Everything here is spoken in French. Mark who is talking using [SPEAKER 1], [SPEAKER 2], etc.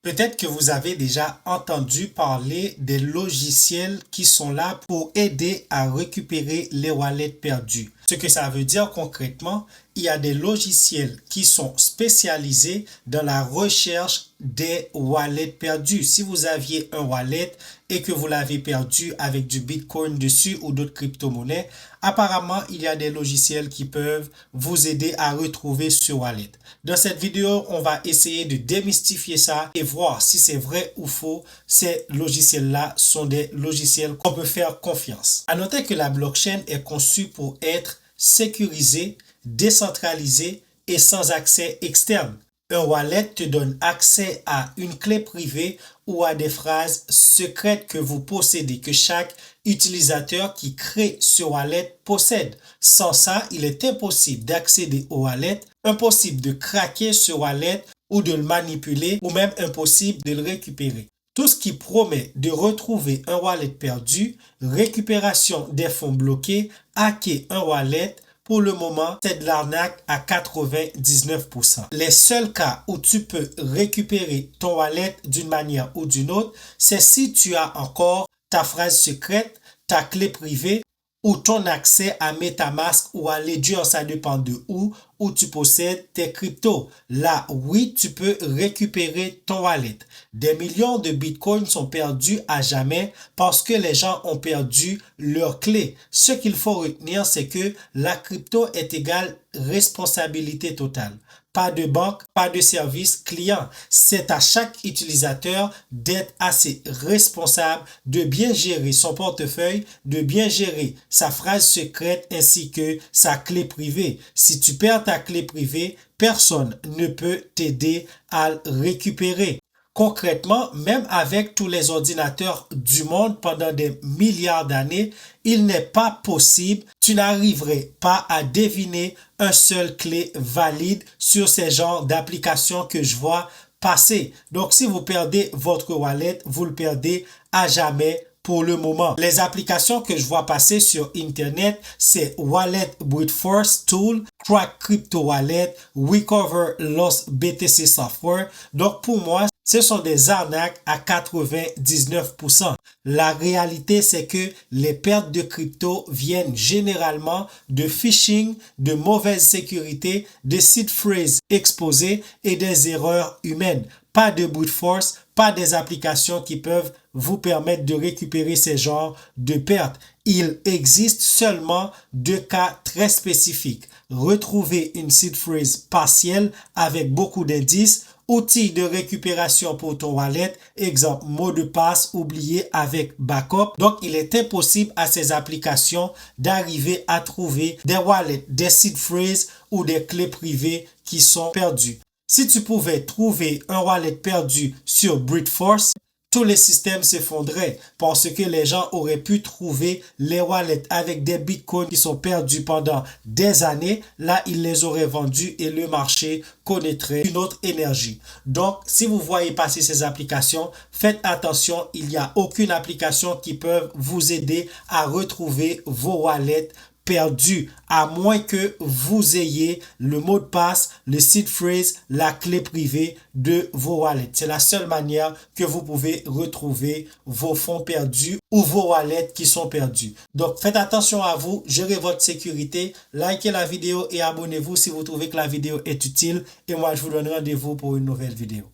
[SPEAKER 1] Peut-être que vous avez déjà entendu parler des logiciels qui sont là pour aider à récupérer les wallets perdus. Ce que ça veut dire concrètement, il y a des logiciels qui sont spécialisés dans la recherche des wallets perdus. Si vous aviez un wallet et que vous l'avez perdu avec du Bitcoin dessus ou d'autres crypto-monnaies, apparemment, il y a des logiciels qui peuvent vous aider à retrouver ce wallet. Dans cette vidéo, on va essayer de démystifier ça et voir si c'est vrai ou faux. Ces logiciels-là sont des logiciels qu'on peut faire confiance. À noter que la blockchain est conçue pour être sécurisée, décentralisée et sans accès externe. Un wallet te donne accès à une clé privée ou à des phrases secrètes que vous possédez, que chaque utilisateur qui crée ce wallet possède. Sans ça, il est impossible d'accéder au wallet, impossible de craquer ce wallet ou de le manipuler ou même impossible de le récupérer. Tout ce qui promet de retrouver un wallet perdu, récupération des fonds bloqués, hacker un wallet, pour le moment, c'est de l'arnaque à 99%. Les seuls cas où tu peux récupérer ton wallet d'une manière ou d'une autre, c'est si tu as encore ta phrase secrète, ta clé privée ou ton accès à MetaMask ou à Ledger, ça dépend de où tu possèdes tes cryptos. Là, oui, tu peux récupérer ton wallet. Des millions de bitcoins sont perdus à jamais parce que les gens ont perdu leur clé. Ce qu'il faut retenir, c'est que la crypto est égale responsabilité totale. Pas de banque, pas de service client. C'est à chaque utilisateur d'être assez responsable, de bien gérer son portefeuille, de bien gérer sa phrase secrète ainsi que sa clé privée. Si tu perds ta clé privée, personne ne peut t'aider à le récupérer. Concrètement, même avec tous les ordinateurs du monde pendant des milliards d'années, il n'est pas possible, tu n'arriverais pas à deviner un seul clé valide sur ces genres d'applications que je vois passer. Donc, si vous perdez votre wallet, vous le perdez à jamais pour le moment. Les applications que je vois passer sur Internet, c'est Wallet Brute Force Tool, Crack Crypto Wallet, Recover Lost BTC Software. Donc, pour moi, ce sont des arnaques à 99%. La réalité, c'est que les pertes de crypto viennent généralement de phishing, de mauvaise sécurité, de seed phrases exposées et des erreurs humaines. Pas de brute force, pas des applications qui peuvent vous permettre de récupérer ces genres de pertes. Il existe seulement deux cas très spécifiques. Retrouver une seed phrase partielle avec beaucoup d'indices, outils de récupération pour ton wallet, exemple mot de passe oublié avec backup. Donc, il est impossible à ces applications d'arriver à trouver des wallets, des seed phrases ou des clés privées qui sont perdues. Si tu pouvais trouver un wallet perdu sur Brute Force, tous les systèmes s'effondraient parce que les gens auraient pu trouver les wallets avec des bitcoins qui sont perdus pendant des années. Là, ils les auraient vendus et le marché connaîtrait une autre énergie. Donc, si vous voyez passer ces applications, faites attention. Il n'y a aucune application qui peut vous aider à retrouver vos wallets perdu, à moins que vous ayez le mot de passe, le seed phrase, la clé privée de vos wallets. C'est la seule manière que vous pouvez retrouver vos fonds perdus ou vos wallets qui sont perdus. Donc, faites attention à vous, gérez votre sécurité, likez la vidéo et abonnez-vous si vous trouvez que la vidéo est utile. Et moi, je vous donne rendez-vous pour une nouvelle vidéo.